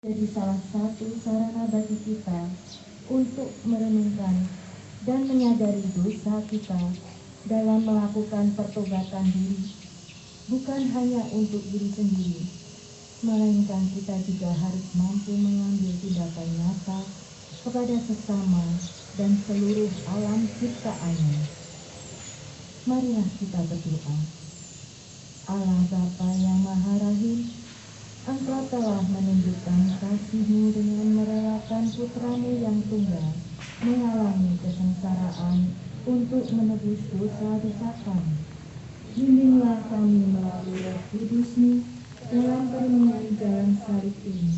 Jadi salah satu sarana bagi kita untuk merenungkan dan menyadari dosa kita dalam melakukan pertobatan diri, bukan hanya untuk diri sendiri, melainkan kita juga harus mampu mengambil tindakan nyata kepada sesama dan seluruh alam ciptaannya. Marilah kita berdoa. Allah Bapa yang Maha Rahim, Engkau telah menunjukkan kasih-Mu dengan merelakan Putra-Mu yang tunggal mengalami kesengsaraan untuk menebus dosa-dosa kami. Bimbinglah kami melalui Roh Kudus-Mu dalam perenungan jalan salib ini,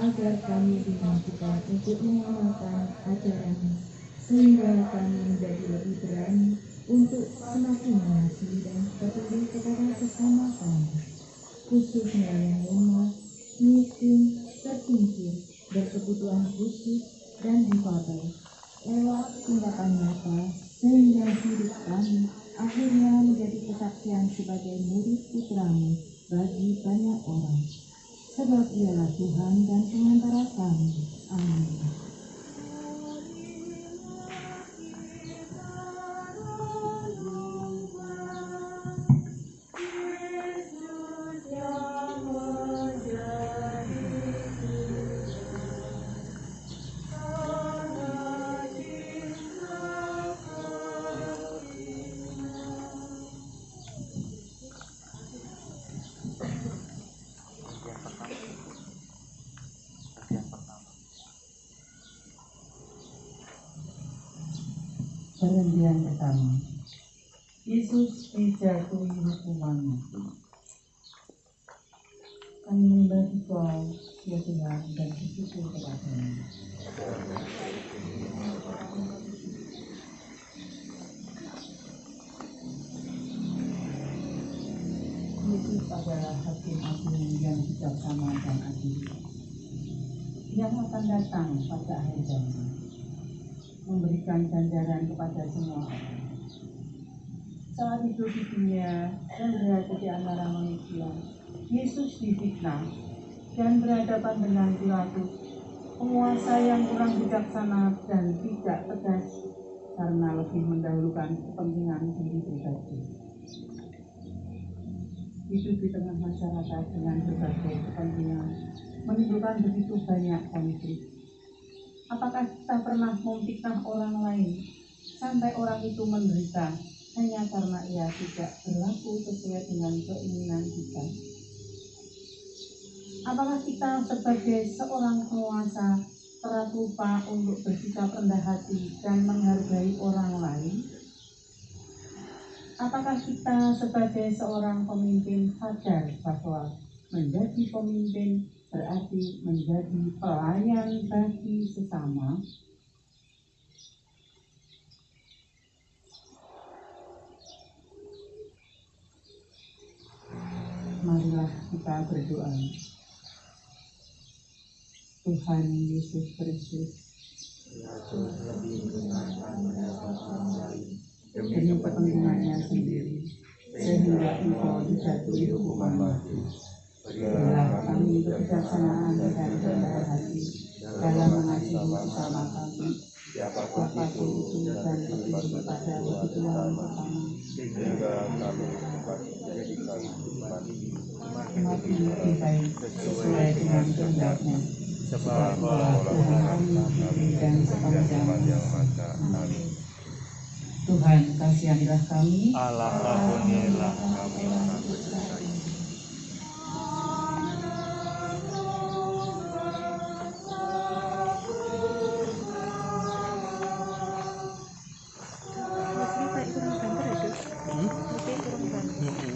agar kami dimampukan untuk mengamalkan ajaran-Mu, sehingga kami menjadi lebih berani untuk semakin mengasihi dan peduli kepada sesama kami, khususnya yang lemah, miskin, tertingkir, berkebutuhan khusus, dan difabel, lewat tindakan nyata, sehingga hidup kami akhirnya menjadi kesaksian sebagai murid Putra-Mu bagi banyak orang. Sebab Ialah Tuhan dan pengantara kami. Amin. Perhentian pertama, Yesus dijatuhi hukuman mati. Kami menyembah Engkau, ya Tuhan, dan bersyukur kepada-Mu. Yesus adalah Hakim Agung yang bijaksana dan adil, yang akan datang pada akhir zaman, memberikan ganjaran kepada semua orang. Saat hidup di dunia dan berada di antara manusia, Yesus difitnah dan berhadapan dengan Pilatus, penguasa yang kurang bijaksana dan tidak tegas karena lebih mendahulukan kepentingan diri pribadi. Hidup di tengah masyarakat dengan berbagai kepentingan menimbulkan begitu banyak konflik. Apakah kita pernah memfitnah orang lain sampai orang itu menderita hanya karena ia tidak berlaku sesuai dengan keinginan kita? Apakah kita sebagai seorang penguasa kerap lupa untuk bersikap rendah hati dan menghargai orang lain? Apakah kita sebagai seorang pemimpin sadar bahwa menjadi pemimpin berarti menjadi pelayan bagi sesama? Marilah kita berdoa. Tuhan Yesus Kristus, demi kepentingannya sendiri, sehingga Engkau dijatuhi hukuman mati. Berilah kami kebijaksanaan dan kerendahan hati dalam mengasihi sesama kami, siapapun itu dan berpegang kepada kebutuhan pertama, sehingga kami dapat menjadikan umat ini lebih baik sesuai dengan kehendak-Mu. Sebab Tuhan kami dan sepanjang masa. Amin. Tuhan, kasihanilah kami. Allah, ampunilah kami.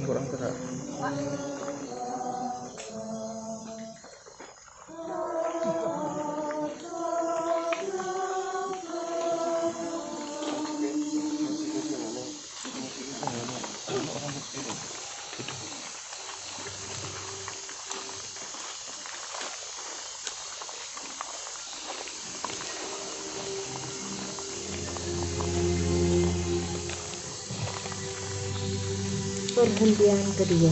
Kurang gerak. Perhentian kedua,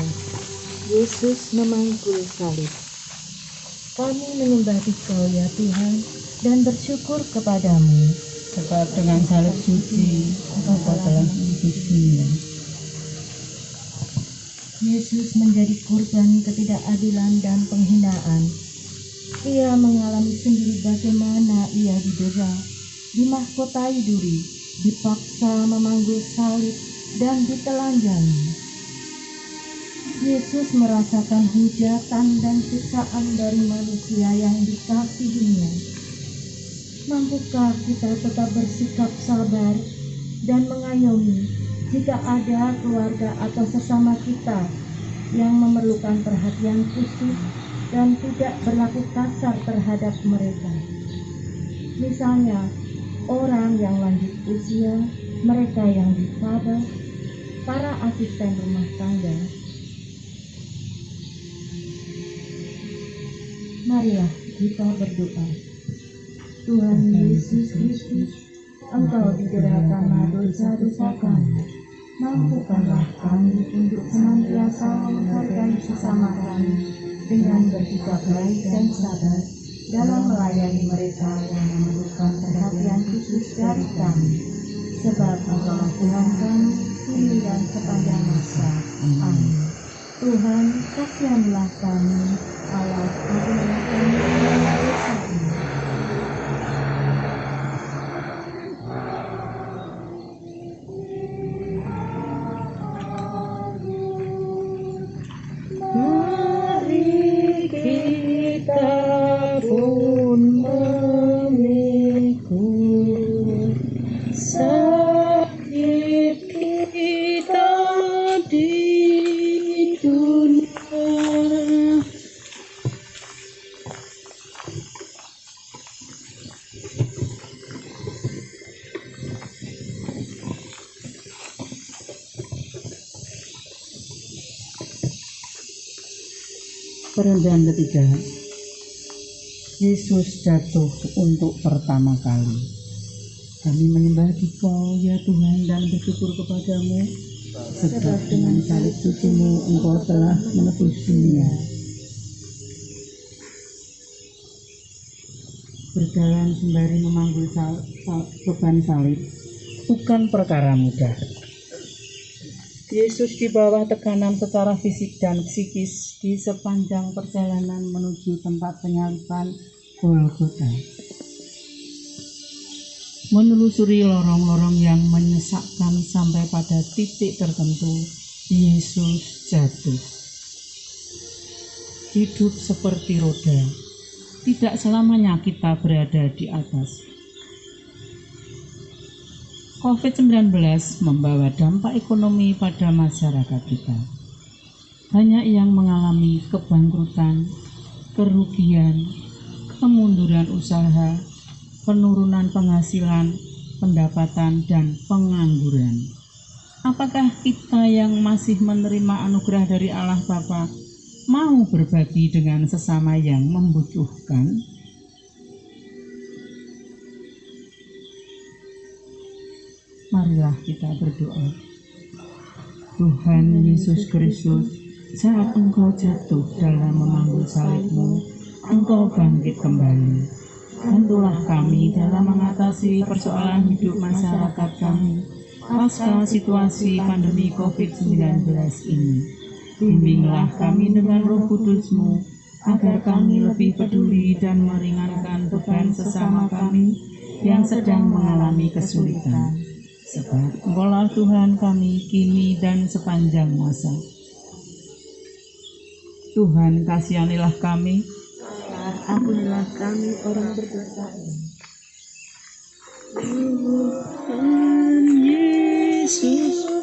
Yesus memikul salib. Kami menyembah Dikau ya Tuhan dan bersyukur kepadamu. Sebab dengan salib suci Engkau telah menebus dunia. Yesus menjadi korban ketidakadilan dan penghinaan. Ia mengalami sendiri bagaimana ia didera, dimahkotai duri, dipaksa memanggul salib, dan ditelanjangi. Yesus merasakan hujatan dan siksaan dari manusia yang dikasihinya. Mampukah kita tetap bersikap sabar dan mengayomi jika ada keluarga atau sesama kita yang memerlukan perhatian khusus dan tidak berlaku kasar terhadap mereka? Misalnya, orang yang lanjut usia, mereka yang difabel, para asisten rumah tangga. Marilah kita berdoa. Tuhan Yesus Kristus, Engkau didera karena dosa-dosa kami. Mampukanlah kami untuk senantiasa menghargai sesama kami dengan bersikap baik dan sabar dalam melayani mereka yang memerlukan perhatian khusus dari kami. Sebab Engkau Tuhan kami, kini dan sepanjang masa. Amin. Tuhan, kasihanlah kami. Allah, ampunilah kami segala dosa kami. Perendahan ketiga, Yesus jatuh untuk pertama kali. Kami menyembah Dikau ya Tuhan dan bersyukur kepadamu, sebab dengan salib suci-Mu Engkau telah menebus dunia. Berjalan sembari memanggul beban salib bukan perkara mudah. Yesus di bawah tekanan secara fisik dan psikis di sepanjang perjalanan menuju tempat penyaliban Golgota. Menelusuri lorong-lorong yang menyesakkan sampai pada titik tertentu, Yesus jatuh. Hidup seperti roda, tidak selamanya kita berada di atas. COVID-19 membawa dampak ekonomi pada masyarakat kita. Banyak yang mengalami kebangkrutan, kerugian, kemunduran usaha, penurunan penghasilan, pendapatan, dan pengangguran. Apakah kita yang masih menerima anugerah dari Allah Bapa mau berbagi dengan sesama yang membutuhkan? Marilah kita berdoa. Tuhan Yesus Kristus, saat Engkau jatuh dalam memanggul salib-Mu, Engkau bangkit kembali. Bantulah kami dalam mengatasi persoalan hidup masyarakat kami pasca situasi pandemi COVID-19 ini. Bimbinglah kami dengan Roh Kudus-Mu, agar kami lebih peduli dan meringankan beban sesama kami yang sedang mengalami kesulitan. Sebab Engkaulah Tuhan kami kini dan sepanjang masa. Tuhan, kasihanilah kami. Ampunilah kami orang berdosa ini. Tuhan Yesus,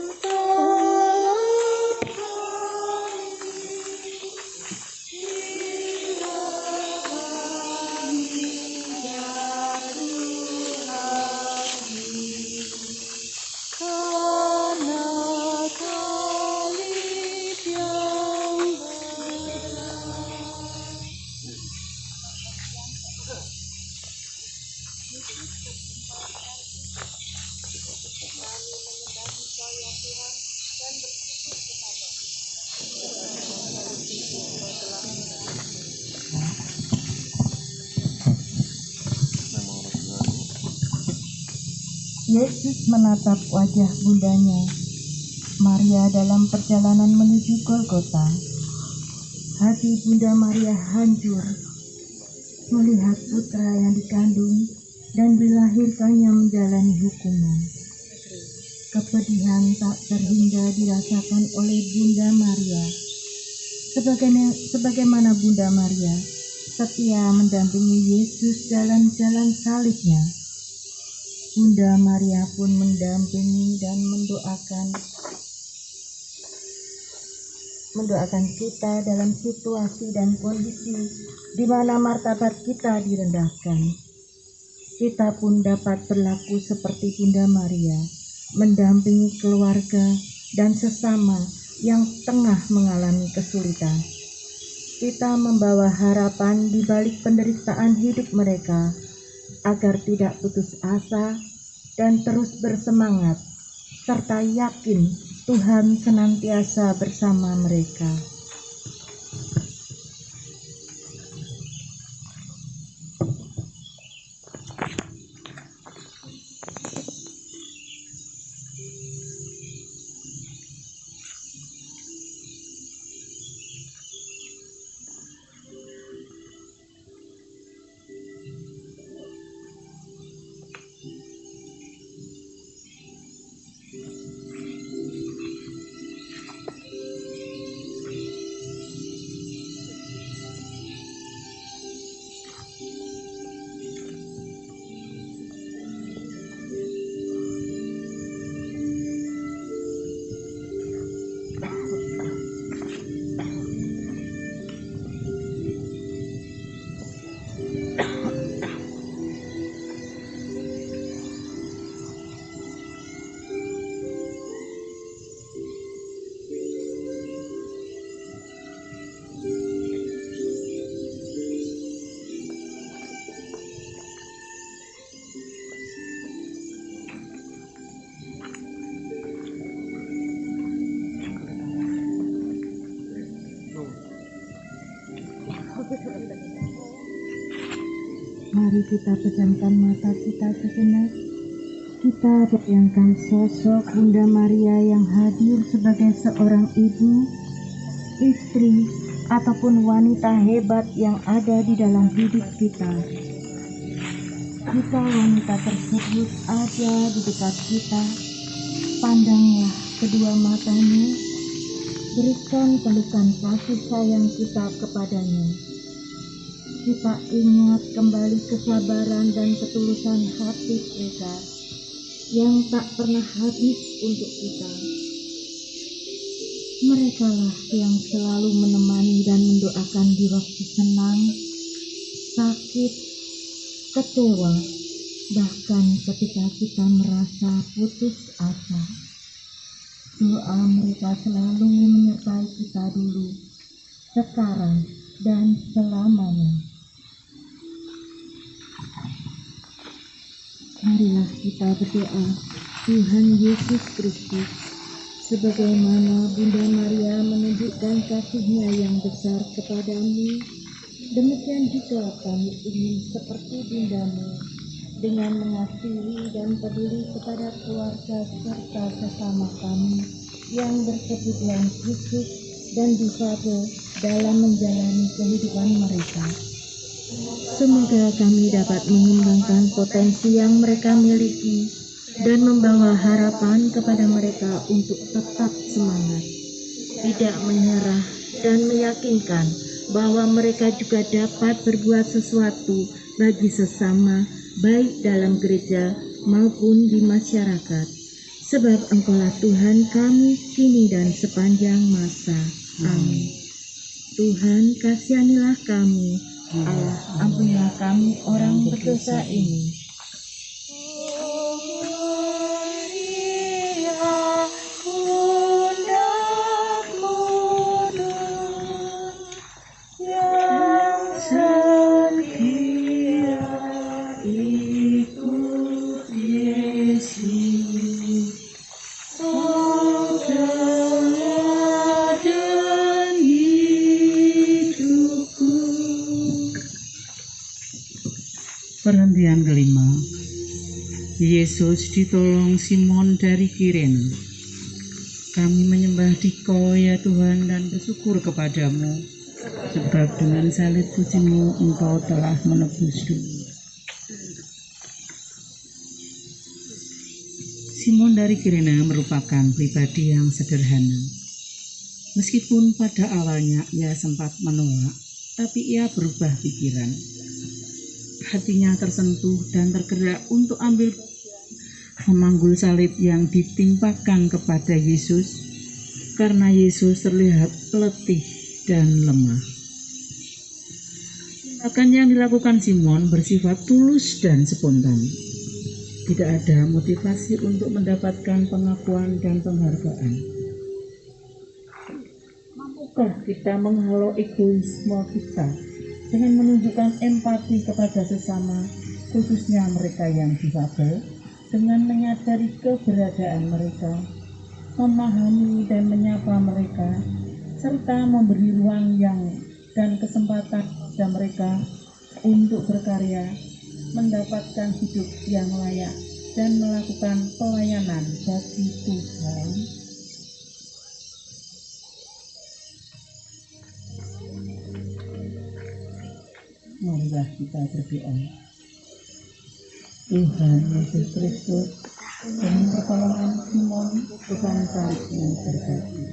Yesus menatap wajah bundanya, Maria dalam perjalanan menuju Golgota. Hati Bunda Maria hancur melihat putra yang dikandung dan dilahirkannya menjalani hukuman. Kepedihan tak terhingga dirasakan oleh Bunda Maria. Sebagaimana Bunda Maria setia mendampingi Yesus dalam jalan salibnya, Bunda Maria pun mendampingi dan mendoakan kita dalam situasi dan kondisi di mana martabat kita direndahkan. Kita pun dapat berlaku seperti Bunda Maria, mendampingi keluarga dan sesama yang tengah mengalami kesulitan. Kita membawa harapan di balik penderitaan hidup mereka, agar tidak putus asa dan terus bersemangat, serta yakin Tuhan senantiasa bersama mereka. Mari kita pejamkan mata kita sejenak. Kita bayangkan sosok Bunda Maria yang hadir sebagai seorang ibu, istri, ataupun wanita hebat yang ada di dalam hidup kita. Jika wanita tersebut ada di dekat kita, pandanglah kedua matanya, berikan pelukan kasih sayang kita kepadanya. Kita ingat kembali kesabaran dan ketulusan hati mereka yang tak pernah habis untuk kita. Merekalah yang selalu menemani dan mendoakan di waktu senang, sakit, kecewa, bahkan ketika kita merasa putus asa. Doa mereka selalu menyertai kita dulu, sekarang, dan selamanya. Marilah kita berdoa, Tuhan Yesus Kristus, sebagaimana Bunda Maria menunjukkan kasih-Nya yang besar kepadamu, demikian juga kami ingin seperti Bundamu, dengan mengasihi dan peduli kepada keluarga serta sesama kami yang berkebutuhan khusus dan difabel dalam menjalani kehidupan mereka. Semoga kami dapat mengembangkan potensi yang mereka miliki dan membawa harapan kepada mereka untuk tetap semangat, tidak menyerah, dan meyakinkan bahwa mereka juga dapat berbuat sesuatu bagi sesama, baik dalam gereja maupun di masyarakat. Sebab Engkaulah Tuhan kami kini dan sepanjang masa. Amin. Tuhan, kasihanilah kami. Allah, ampunilah kami orang berdosa ini. Perhentian kelima, Yesus ditolong Simon dari Kirene. Kami menyembah Dikau ya Tuhan dan bersyukur kepadamu, sebab dengan salib sucimu Engkau telah menebus dunia. Simon dari Kirene merupakan pribadi yang sederhana. Meskipun pada awalnya ia sempat menolak, tapi ia berubah pikiran. Hatinya tersentuh dan tergerak untuk ambil memanggul salib yang ditimpakan kepada Yesus, karena Yesus terlihat letih dan lemah. Tindakan yang dilakukan Simon bersifat tulus dan spontan. Tidak ada motivasi untuk mendapatkan pengakuan dan penghargaan. Mampukah kita menghalau egoisme kita dengan menunjukkan empati kepada sesama, khususnya mereka yang difabel, dengan menyadari keberadaan mereka, memahami dan menyapa mereka, serta memberi ruang dan kesempatan pada mereka untuk berkarya, mendapatkan hidup yang layak, dan melakukan pelayanan bagi Tuhan. Marilah kita berdoa. Tuhan Yesus Kristus, dengan pertolongan Simon, Tuhan salibmu terjadi.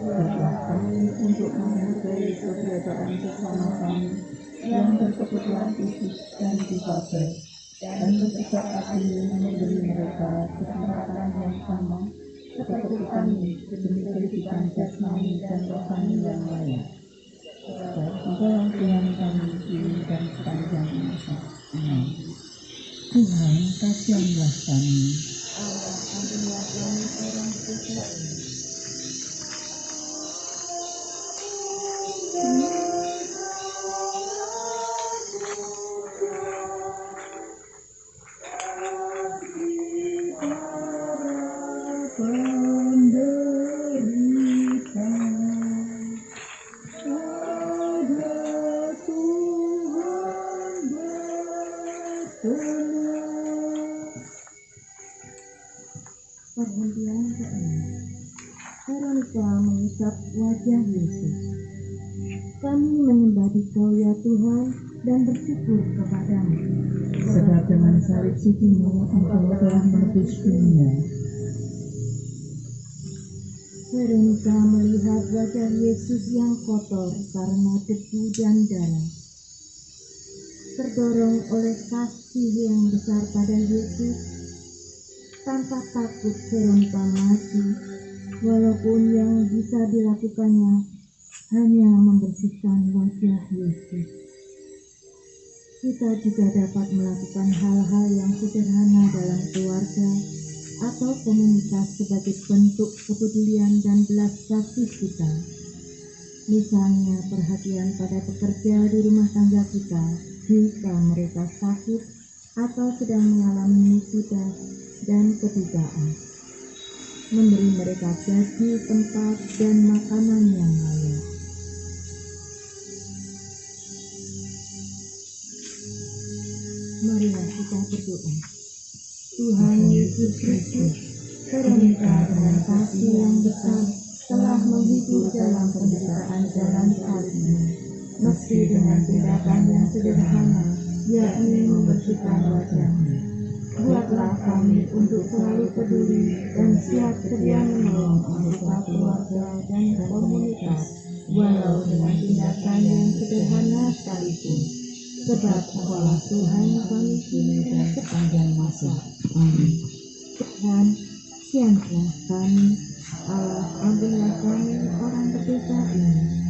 Berdoa kami untuk menghargai keberadaan sesama kami yang berkebutuhan khusus dan difabel, dan bersikap adil memberi mereka kesempatan yang sama seperti kami demi kehidupan jasmani dan rohani yang layak. Di dalam Tuhan kami kini dan sepanjang masa. Amin. Tuhan, kasihanlah kami. Allah, ampunilah kami orang dosa. Perhentian ke-6. Veronica mengusap wajah Yesus. Kami menyembah Dikau ya Tuhan dan bersyukur kepadamu, Sebab dengan salib sucimu Engkau telah menebus dunia. Veronica melihat wajah Yesus yang kotor karena debu dan darah. Terdorong oleh kasih yang besar pada Yesus, tanpa takut Veronica maju, walaupun yang bisa dilakukannya hanya membersihkan wajah Yesus. Kita juga dapat melakukan hal-hal yang sederhana dalam keluarga atau komunitas sebagai bentuk kepedulian dan belas kasih kita. Misalnya perhatian pada pekerja di rumah tangga kita jika mereka sakit atau sedang mengalami musibah dan kedukaan. Memberi mereka gaji, tempat, dan makanan yang layak. Marilah kita berdoa. Tuhan Yesus Kristus, Veronica dengan kasih yang besar telah menghibur dalam penderitaan jalan salibmu, meski dengan tindakan yang sederhana, yakni membersihkan wajahmu. Buatlah kami untuk selalu peduli dan siap sedia menolong anggota keluarga dan komunitas, walau dengan tindakan yang sederhana sekalipun. Sebab Engkaulah Tuhan kami kini dan sepanjang masa. Amin. Tuhan, kasihanlah kami. Allah, ampunilah kami orang berdosa ini.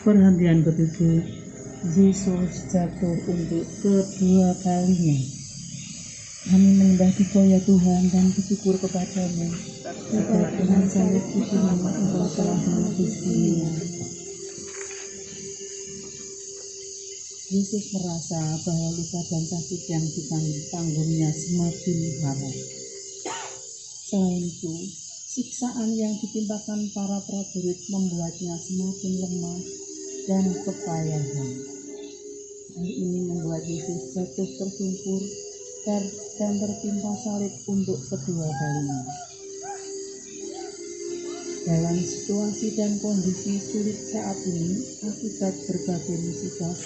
Perhentian ke-7. Yesus jatuh untuk kedua kalinya. Kami menyembah Dikau ya Tuhan dan bersyukur kepadamu. Sebab dengan salib sucimu Engkau telah menebus dunia. Yesus merasa bahwa luka dan sakit yang ditanggungnya semakin parah. Selain itu, siksaan yang ditimpakan para prajurit membuatnya semakin lemah dan kepayahan. Hal ini membuat Yesus jatuh tersungkur dan tertimpa salib untuk kedua kalinya. Dalam situasi dan kondisi sulit saat ini akibat berbagai musibah,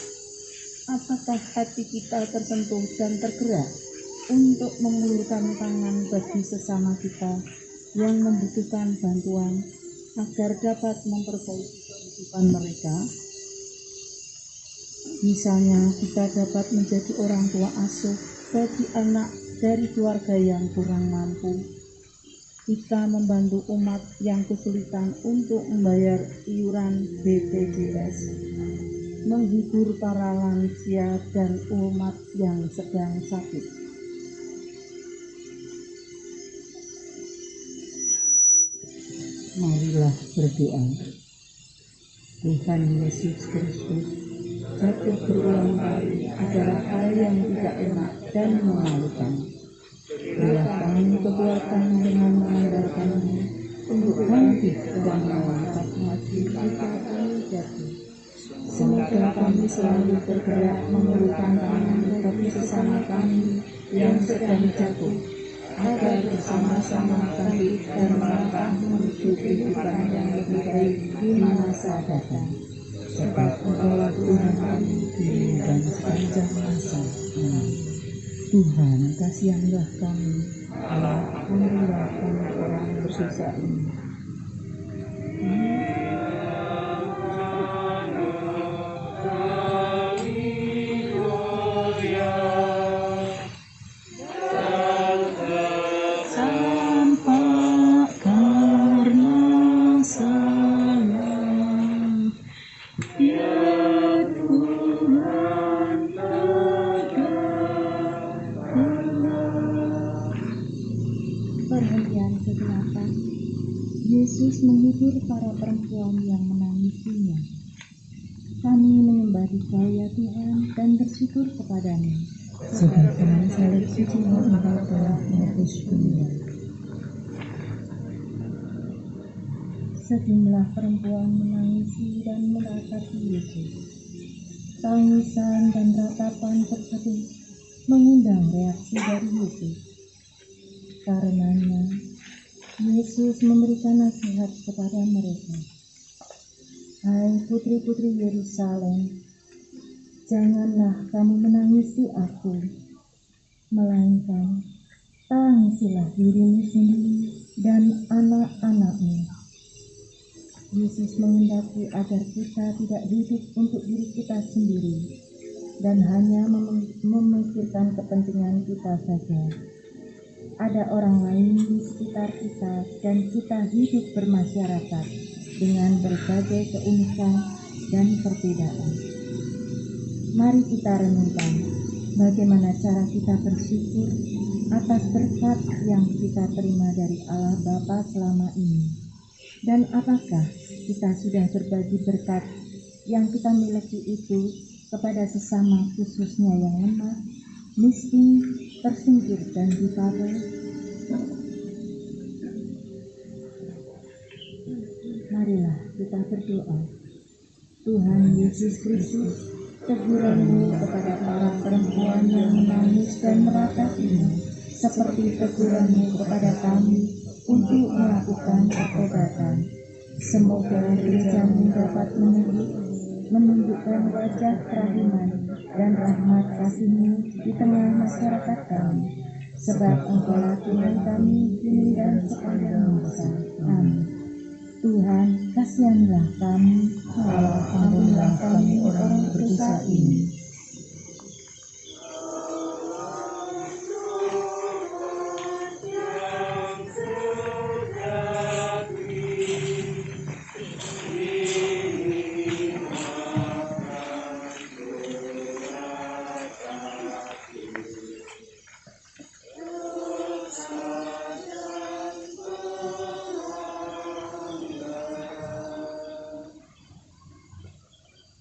apakah hati kita tersentuh dan tergerak untuk mengulurkan tangan bagi sesama kita yang membutuhkan bantuan agar dapat memperbaiki kehidupan mereka? Misalnya, kita dapat menjadi orang tua asuh bagi anak dari keluarga yang kurang mampu. Kita membantu umat yang kesulitan untuk membayar iuran BPJS, menghibur para lansia dan umat yang sedang sakit. Marilah berdoa. Tuhan Yesus Kristus, jatuh berulang kali adalah hal yang tidak enak dan memalukan. Berilah kami kekuatan dengan mengandalkanmu untuk bangkit dan melangkah maju jika kami jatuh. Semoga kami selalu bergerak mengulurkan tangan bagi sesama kami yang sedang jatuh, agar bersama-sama bangkit dan melangkah menuju kehidupan yang lebih baik di masa datang. Sebab Engkaulah Tuhan kami dulu dan sepanjang masa. Amin. Tuhan, kasihanlah kami, Allah, ampunilah kami orang berdosa ini. Perhentian ke-8. Yesus menghibur para perempuan yang menangisinya. Kami menyembah Dikau ya Tuhan dan bersyukur kepadamu. Sebab dengan salib sucimu Engkau telah menebus dunia. Sejumlah perempuan menangisi dan meratapi Yesus. Tangisan dan ratapan tersebut mengundang reaksi dari Yesus. Karenanya, Yesus memberikan nasihat kepada mereka. Hai putri-putri Yerusalem, janganlah kamu menangisi aku, melainkan tangisilah dirimu sendiri dan anak-anakmu. Yesus menghendaki agar kita tidak hidup untuk diri kita sendiri dan hanya memikirkan kepentingan kita saja. Ada orang lain di sekitar kita dan kita hidup bermasyarakat dengan berbagai keunikan dan perbedaan. Mari kita renungkan bagaimana cara kita bersyukur atas berkat yang kita terima dari Allah Bapa selama ini. Dan apakah kita sudah berbagi berkat yang kita miliki itu kepada sesama, khususnya yang lemah, miskin, tersingkir, dan difabel? Marilah kita berdoa. Tuhan Yesus Kristus, teguranmu kepada para perempuan yang menangis dan meratapimu, seperti teguranmu kepada kami untuk melakukan pertobatan. Semoga gerejamu dapat menunjukkan wajah kerahiman dan rahmat kasih-Mu di tengah masyarakat kami, sebab Engkaulah Tuhan kami kini dan sepanjang masa. Amin. Tuhan, kasihanlah kami, Allah, ampunilah kami orang berdosa ini.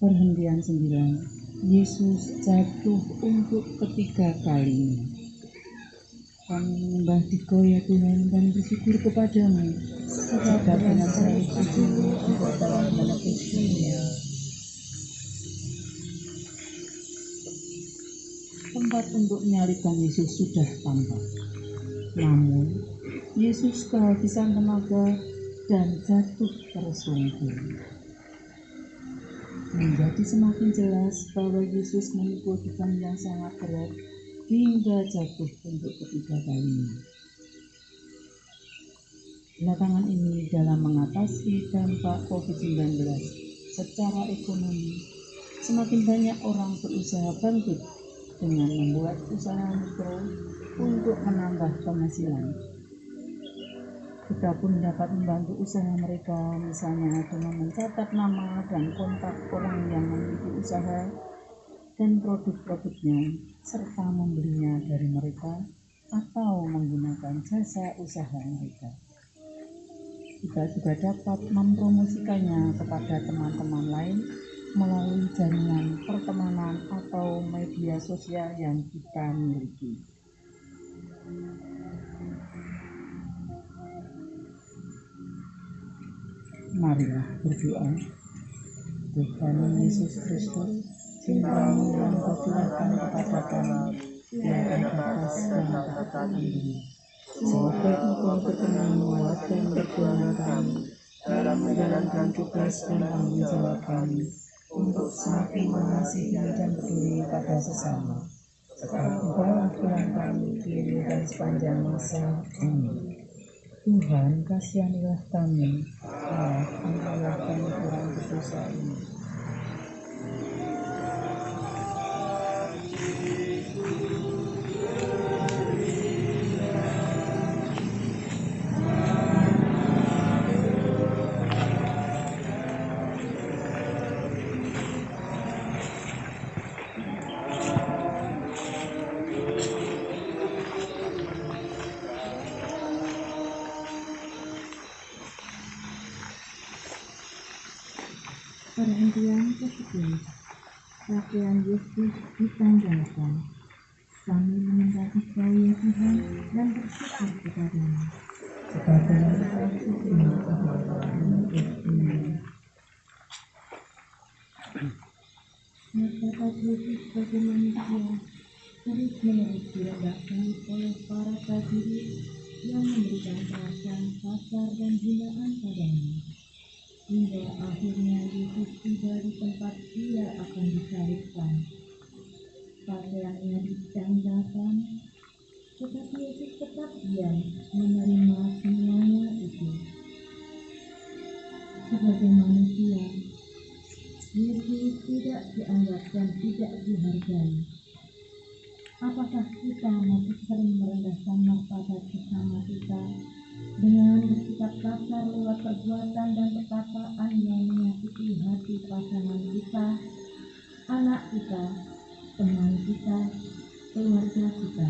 Perhentian 9. Yesus jatuh untuk ketiga kalinya. Kami menyembah Dikau ya Tuhan dan bersyukur kepadamu sebab dengan saya sungguh Engkau telah menepis dunia. Tempat untuk menyalibkan Yesus sudah tampak. Namun, Yesus kehabisan tenaga dan jatuh tersungkur. Menjadi semakin jelas bahwa Yesus memikul beban yang sangat berat hingga jatuh untuk ketiga kalinya. Belakangan ini dalam mengatasi dampak COVID-19 secara ekonomi, semakin banyak orang berusaha bangkit dengan membuat usaha mikro untuk menambah penghasilan. Kita pun dapat membantu usaha mereka, misalnya dengan mencatat nama dan kontak orang yang memiliki usaha dan produk-produknya, serta membelinya dari mereka atau menggunakan jasa usaha mereka. Kita juga dapat mempromosikannya kepada teman-teman lain melalui jaringan pertemanan atau media sosial yang kita miliki. Marilah berdoa. Tuhan Yesus Kristus, cinta-Mu yang Kau curahkan kepada kami tiada batas dan tak tanding. Semoga Engkau berkenan menguatkan perjuangan kami dalam menjalankan tugas dan tanggung jawab kami untuk semakin mengasihi dan peduli pada sesama. Sebab Engkaulah Tuhan kami kini dan sepanjang masa. Amin. Tuhan, kasihanilah kami. Allah, ampunilah kami kurang berdosa ini. Perhentian ke-10. Rangkaian Yesus ditanggalkan. Kami menyembah Dikau ya Tuhan dan bersyukur kepadamu. Sebab dengan kasih ini telah menepis dunia. Martabat Yesus sebagai manusia terus-menerus direndahkan oleh para prajurit yang memberikan perasaan kasar dan hinaan padanya. Hingga akhirnya Yesus tiba di tempat Ia akan disalibkan. Pakaiannya ditanggalkan, tetapi Yesus tetap diam menerima semuanya itu. Sebagai manusia, Yesus tidak dianggap dan tidak dihargai. Apakah kita masih sering merendahkan martabat sesama kita dengan bersikap kasar lewat perbuatan dan perkataan yang menyakiti hati pasangan kita, anak kita, teman kita, keluarga kita,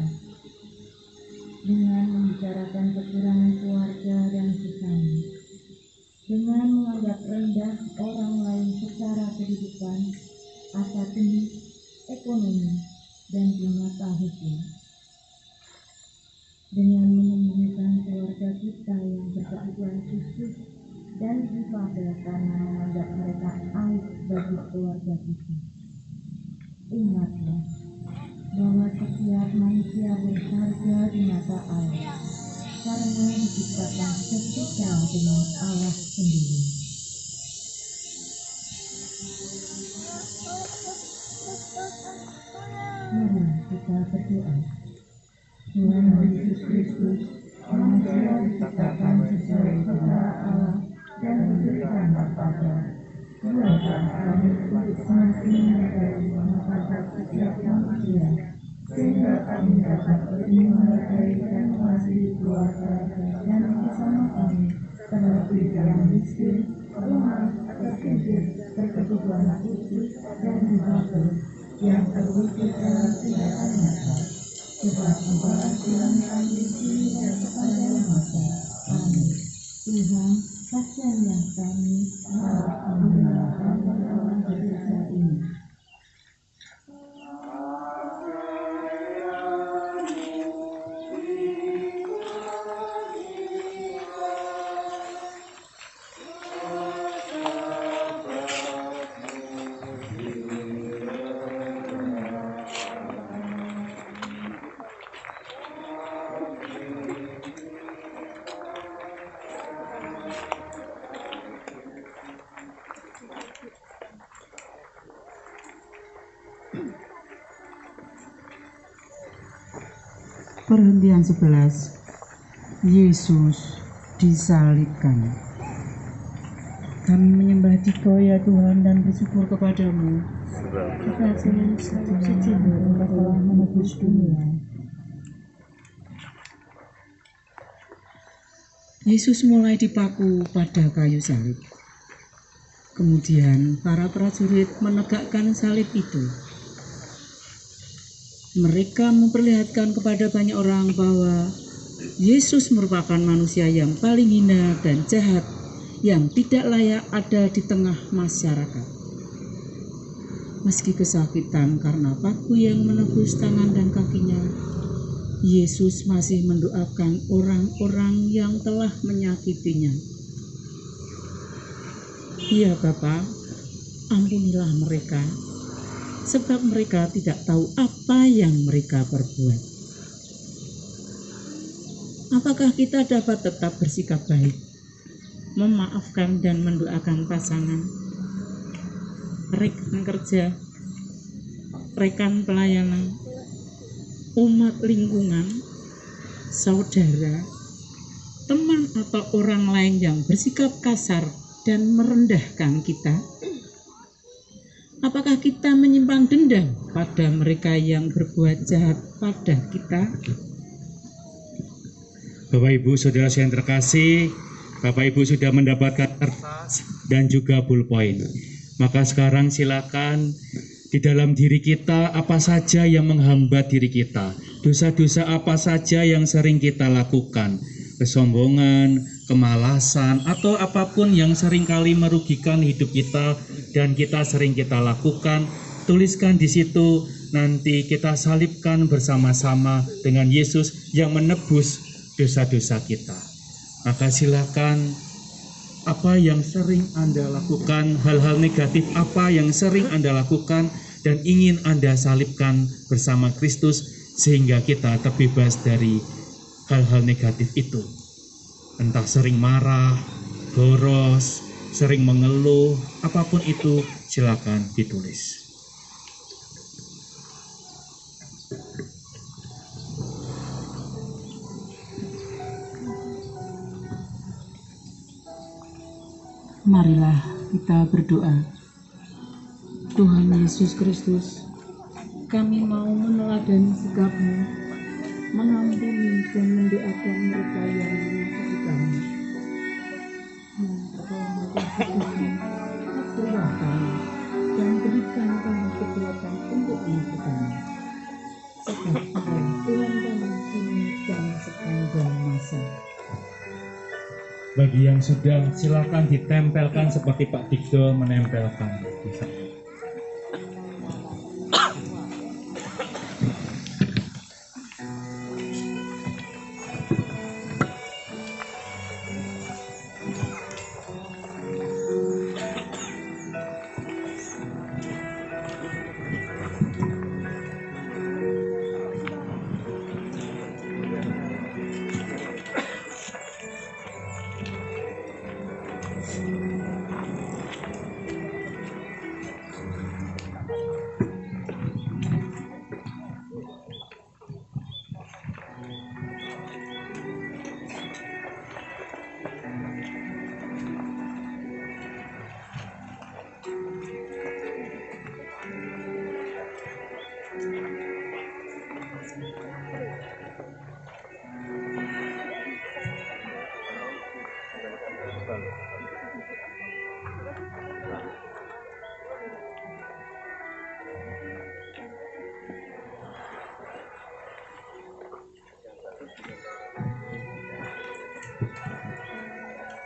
dengan membicarakan kekurangan keluarga dan sesama, dengan menganggap rendah orang lain secara kehidupan, akademik, ekonomi, dan di mata hukum, dengan menyembunyikan keluarga kita yang berkebutuhan khusus dan difabel karena menganggap mereka aib bagi keluarga kita. Ingatlah bahwa setiap manusia berharga di mata Allah karena diciptakan sesuai dengan Allah sendiri. Mari kita berdoa. Tuhan Yesus Kristus, manusia diciptakan sesuai kehendak Allah dan diberikan martabat. Buatlah kami untuk semakin menghargai martabat setiap manusia, sehingga kami dapat lebih menghargai dan mengasihi keluarga dan bersama kami, terlebih yang miskin, lemah, tersindir, berkebutuhan khusus, dan difabel yang terwujud dalam tindakan nyata. Sebab Engkau Tuhan kami di sini dan sepanjang masa. Amin. Tuhan, kasihanlah kami, ampunilah kami dalam dosa ini. Perhentian 11. Yesus disalibkan. Kami menyembah Dikau ya Tuhan dan bersyukur kepadamu. Kita dengan suci Engkau telah menebus dunia. Yesus mulai dipaku pada kayu salib. Kemudian para prajurit menegakkan salib itu. Mereka memperlihatkan kepada banyak orang bahwa Yesus merupakan manusia yang paling hina dan jahat yang tidak layak ada di tengah masyarakat. Meski kesakitan karena paku yang menembus tangan dan kakinya, Yesus masih mendoakan orang-orang yang telah menyakitinya. Ya Bapa, ampunilah mereka, sebab mereka tidak tahu apa yang mereka perbuat. Apakah kita dapat tetap bersikap baik, memaafkan dan mendoakan pasangan, rekan kerja, rekan pelayanan, umat lingkungan, saudara, teman atau orang lain yang bersikap kasar dan merendahkan kita? Apakah kita menyimpan dendam pada mereka yang berbuat jahat pada kita? Bapak Ibu Saudara yang terkasih, Bapak Ibu sudah mendapatkan kertas dan juga ballpoint. Maka sekarang silakan di dalam diri kita apa saja yang menghambat diri kita, dosa-dosa apa saja yang sering kita lakukan, kesombongan, kemalasan, atau apapun yang seringkali merugikan hidup kita dan kita sering kita lakukan, tuliskan di situ, nanti kita salibkan bersama-sama dengan Yesus yang menebus dosa-dosa kita. Maka silakan apa yang sering Anda lakukan, hal-hal negatif apa yang sering Anda lakukan dan ingin Anda salibkan bersama Kristus sehingga kita terbebas dari hal-hal negatif itu. Entah sering marah, boros, sering mengeluh, apapun itu silakan ditulis. Marilah kita berdoa. Tuhan Yesus Kristus, kami mau meneladani sikap-Mu, mengampuni dan mendoakan mereka yang menyakiti kami. Ampunilah kami dan berikan kami kekuatan untuk melakukannya. Sebab Engkau Tuhan kami kini dan sepanjang masa. Bagi yang sudah, silakan ditempelkan seperti Pak Digdo menempelkan. Bisa.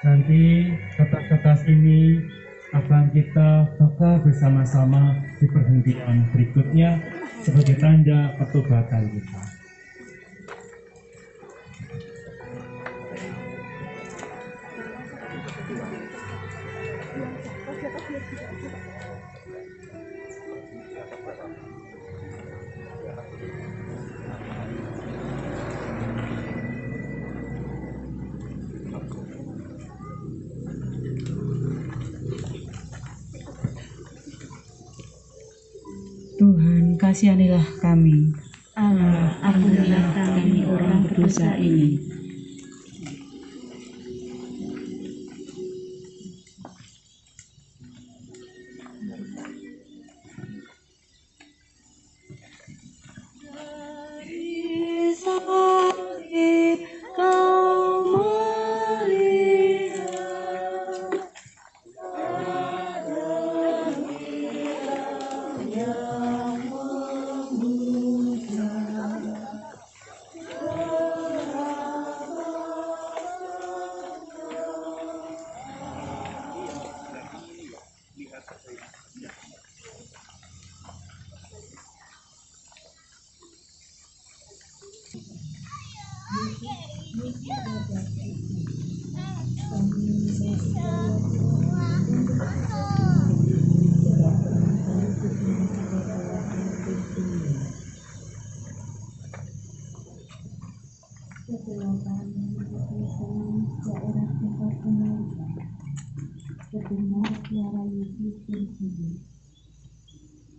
Nanti kertas-kertas ini akan kita bakar bersama-sama di perhentian berikutnya sebagai tanda pertobatan kita. Tuhan, kasihanilah kami. Allah, Ampunilah kami orang berdosa ini.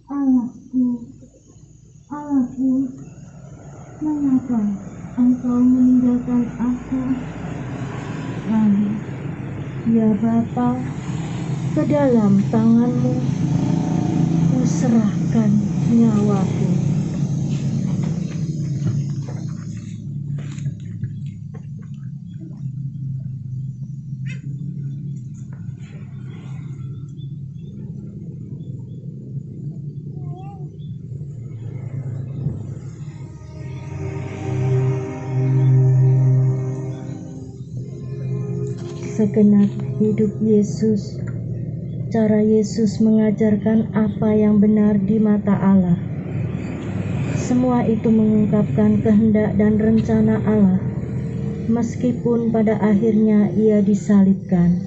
Allahku, Allahku, mengapa Engkau meninggalkan aku? Lalu, ya Bapa, ke dalam tangan-Mu kuserahkan nyawaku. Segenap hidup Yesus, cara Yesus mengajarkan apa yang benar di mata Allah. Semua itu mengungkapkan kehendak dan rencana Allah, meskipun pada akhirnya Ia disalibkan.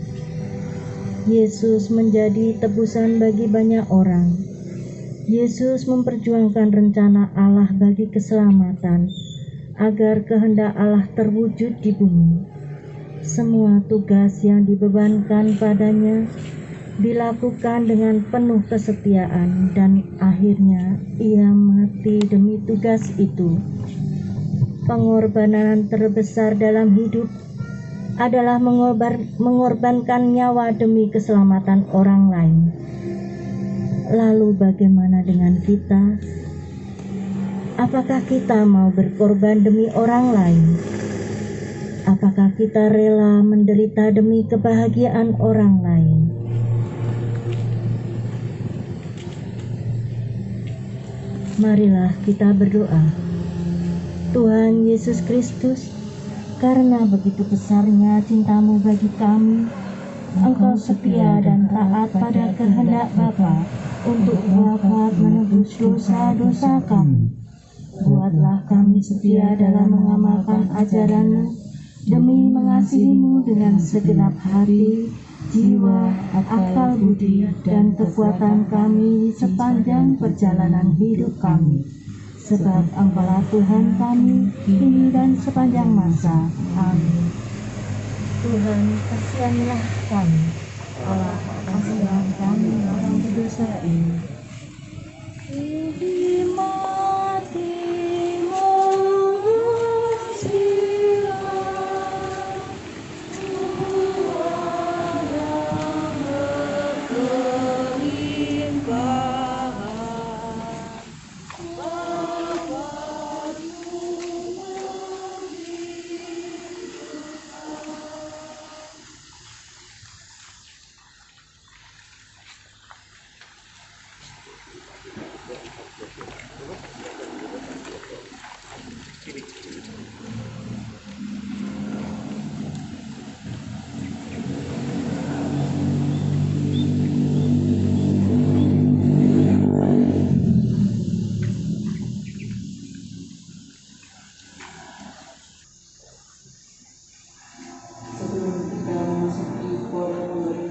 Yesus menjadi tebusan bagi banyak orang. Yesus memperjuangkan rencana Allah bagi keselamatan, agar kehendak Allah terwujud di bumi. Semua tugas yang dibebankan padanya dilakukan dengan penuh kesetiaan, dan akhirnya Ia mati demi tugas itu. Pengorbanan terbesar dalam hidup adalah mengorbankan nyawa demi keselamatan orang lain. Lalu bagaimana dengan kita? Apakah kita mau berkorban demi orang lain? Apakah kita rela menderita demi kebahagiaan orang lain? Marilah kita berdoa. Tuhan Yesus Kristus, karena begitu besarnya cinta-Mu bagi kami, Engkau setia dan taat pada kehendak Bapa untuk wafat menebus dosa-dosa kami. Buatlah kami setia dalam mengamalkan ajaran-Mu, demi mengasihi-Mu dengan segenap hati, jiwa, akal budi, dan kekuatan kami sepanjang perjalanan hidup kami. Sebab Engkaulah Tuhan kami, kini dan sepanjang masa. Amin. Tuhan, kasihanilah kami. Allah, kasihanilah kami orang berdosa ini.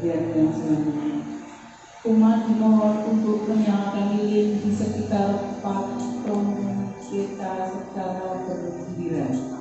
bagian yang selanjutnya. Umat dimohon untuk menyalakan lilin di sekitar patung kita secara bergiliran.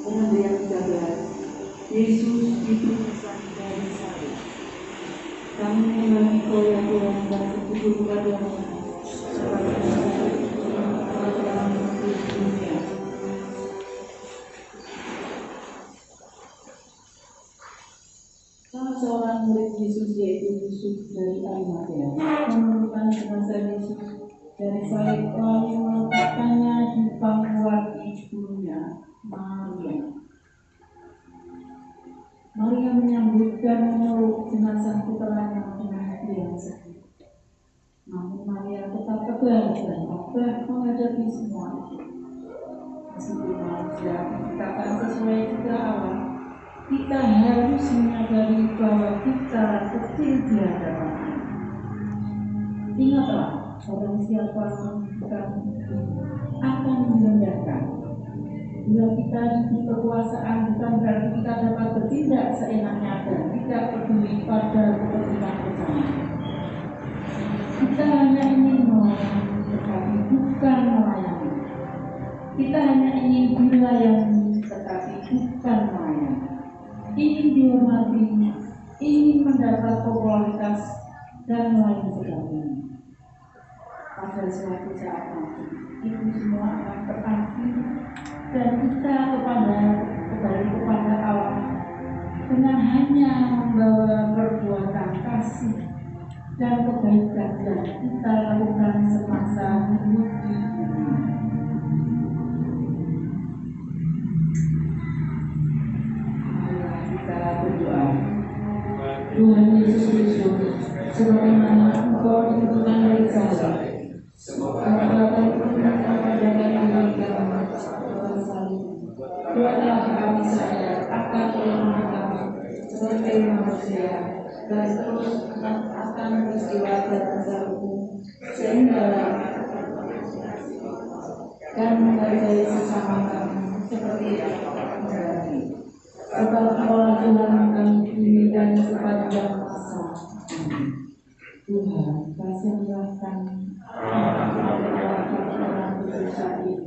Pengambilan 13. Yesus itu pesan dari salib. Kami mengulangi Kau ya Tuhan dan bersyukur kepadamu dalam dunia. Salah seorang murid Yesus yaitu Yusuf dari Arimatea menurunkan jenazah Yesus dari salib lalu meletakkannya di pangkuan ibunya Maria. Maria menyambut dan memeluk jenazah putranya dengan hati yang sedih. Namun Maria tetap tegar dan tabah menghadapi semua itu. Meskipun manusia diciptakan sesuai citra Allah, kita harus menyadari bahwa kita kecil di hadapan Allah. Ingatlah, barang siapa bukan akan dimuliakan. Bila kita diberi kekuasaan, bukan berarti kita dapat bertindak seenaknya dan tidak peduli pada kepentingan bersama. Kita hanya ingin melayani, tetapi bukan melayani. Kita hanya ingin dilayani, tetapi bukan melayani. Ingin dihormati, ingin mendapat popularitas dan lain sebagainya. Pada suatu saat nanti, itu semua akan berakhir dan kita kembali kepada Allah dengan hanya membawa perbuatan kasih dan kebaikan yang kita lakukan semasa hidup di dunia. Marilah kita berdoa. Tuhan Yesus Kristus, sebagaimana Engkau ditentukan dari salib, Engkau ditentukan pada buatlah kami sadar akan kelemahan kami sebagai manusia dan terus akan peristiwa dan hukum sehingga dan menghargai sesama kami seperti yang menghargai. Sebab Allah Tuhan kami ini dan sepanjang masa. Tuhan kasihlah kami adalah orang berdosa ini.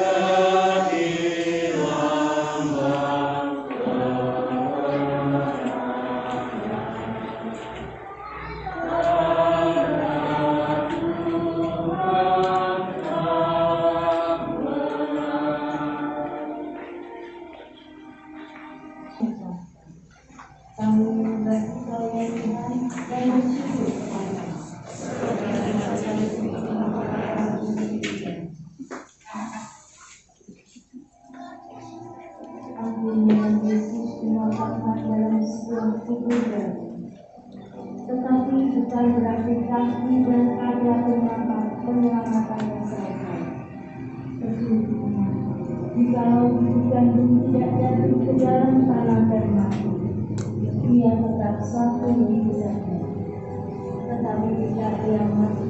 Yeah. tetapi tidak dia mati,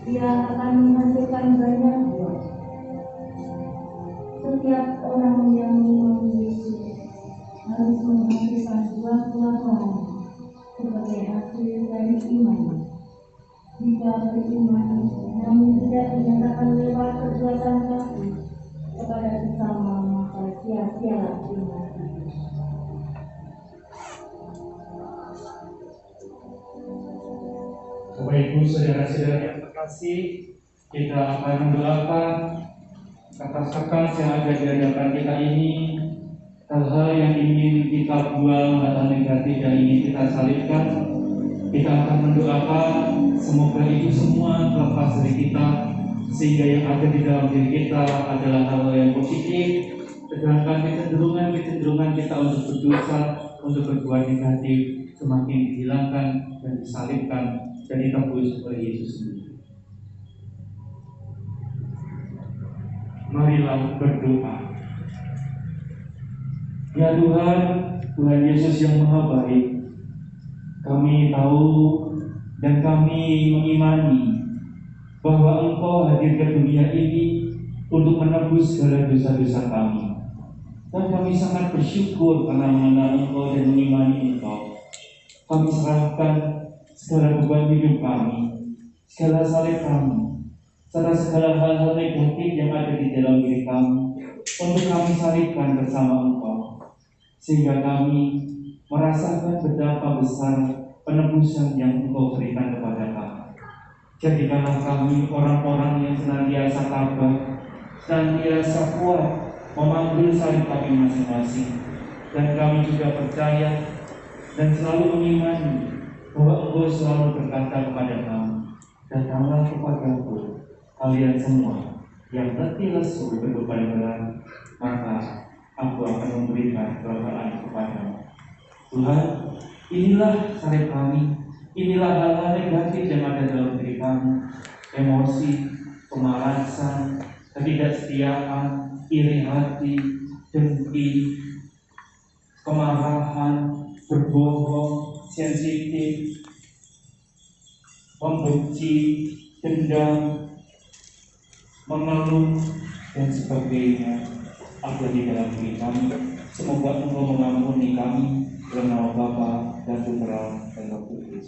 dia akan menghasilkan banyak buah. Setiap orang yang mengenal Yesus harus menghasilkan buah-buah rohani sebagai hasil dari iman. Jika beriman namun tidak dinyatakan lewat perbuatan kaki kepada sesama, maka sia-sialah iman itu. Bapak Ibu saudara-saudara yang terkasih, kita akan mendoakan kertas-kertas yang ada di hadapan kita ini, hal-hal yang ingin kita buang atau negatif yang ingin kita salibkan. Kita akan mendoakan semoga itu semua terlepas dari kita, sehingga yang ada di dalam diri kita adalah hal yang positif, sedangkan kecenderungan kita untuk berdosa, untuk berbuat negatif semakin dihilangkan dan disalibkan dan ditebus oleh Yesus sendiri. Marilah berdoa. Ya Tuhan, Tuhan Yesus yang Maha Baik, kami tahu dan kami mengimani bahwa Engkau hadir ke dunia ini untuk menebus segala dosa-dosa kami. Dan kami sangat bersyukur karena mengenal Engkau dan mengimani Engkau. Kami serahkan segala beban hidup kami, segala salib kami, serta segala hal-hal negatif yang ada di dalam diri kami untuk kami salibkan bersama Engkau, sehingga kami merasakan betapa besar penebusan yang Engkau berikan kepada kami. Jadikanlah kami orang-orang yang senantiasa tabah, senantiasa kuat memanggil salib kami masing-masing, dan kami juga percaya dan selalu mengimani bahwa Engkau selalu berkata kepada kami, datanglah kepadaku kalian semua yang letih lesu berbeban berat, maka Aku akan memberikan kelegaan kepadamu. Tuhan, inilah salib kami, inilah hal-hal negatif yang ada dalam diri kami, emosi, kemalasan, ketidaksetiaan, iri hati, dengki, kemarahan, berbohong, sensitif, membenci, dendam, mengeluh, dan sebagainya ada di dalam diri kami. Semoga Engkau mengampuni kami dalam nama Bapa dan Putra dan Roh Kudus.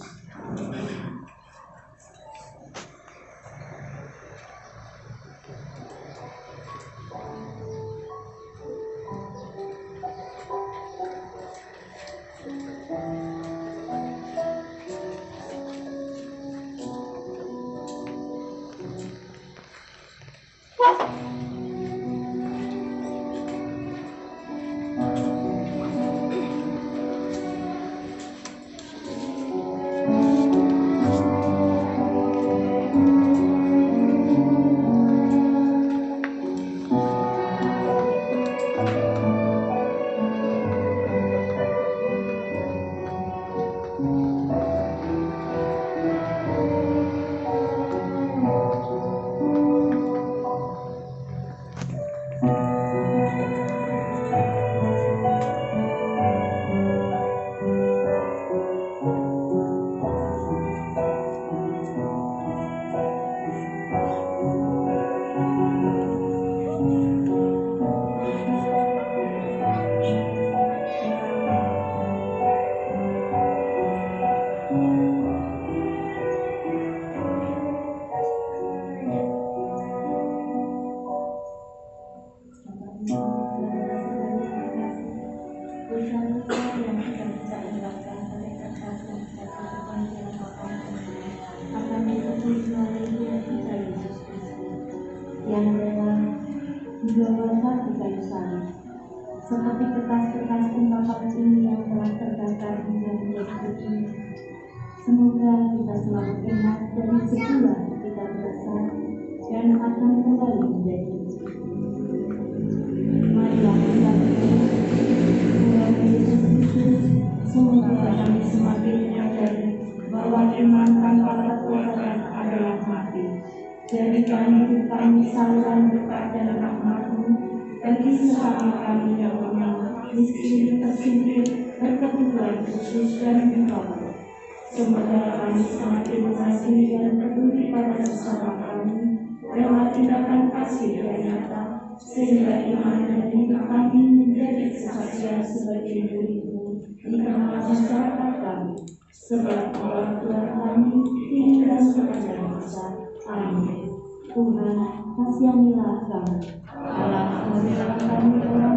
Yang rela dibawah di kayu salib, seperti kertas-kertas ungkapan ini yang telah terdaftar di jari-jari ini. Semoga kita selalu ingat dari segala kita berasal dan akan kembali menjadi. Marilah kita berdoa, Tuhan Yesus Kristus, semoga kami semakin menyadari bahwa iman tanpa kekuatan adalah mati. Jadikan hidup kami saluran berkat dan rahmat-Mu bagi sesama kami yang lemah, miskin, tersindir, berkebutuhan khusus dan bertobat. Semoga kami semakin sesama kami, lewat tindakan kasih yang nyata, sehingga iman dan hidup kami menjadi kesaksian sebagai dirimu di tengah masyarakat kami, sebab orang Tuhan kami hingga sepanjang masa. Amin. Tuhan, kasihanilah kami. Allah, berilah kami orang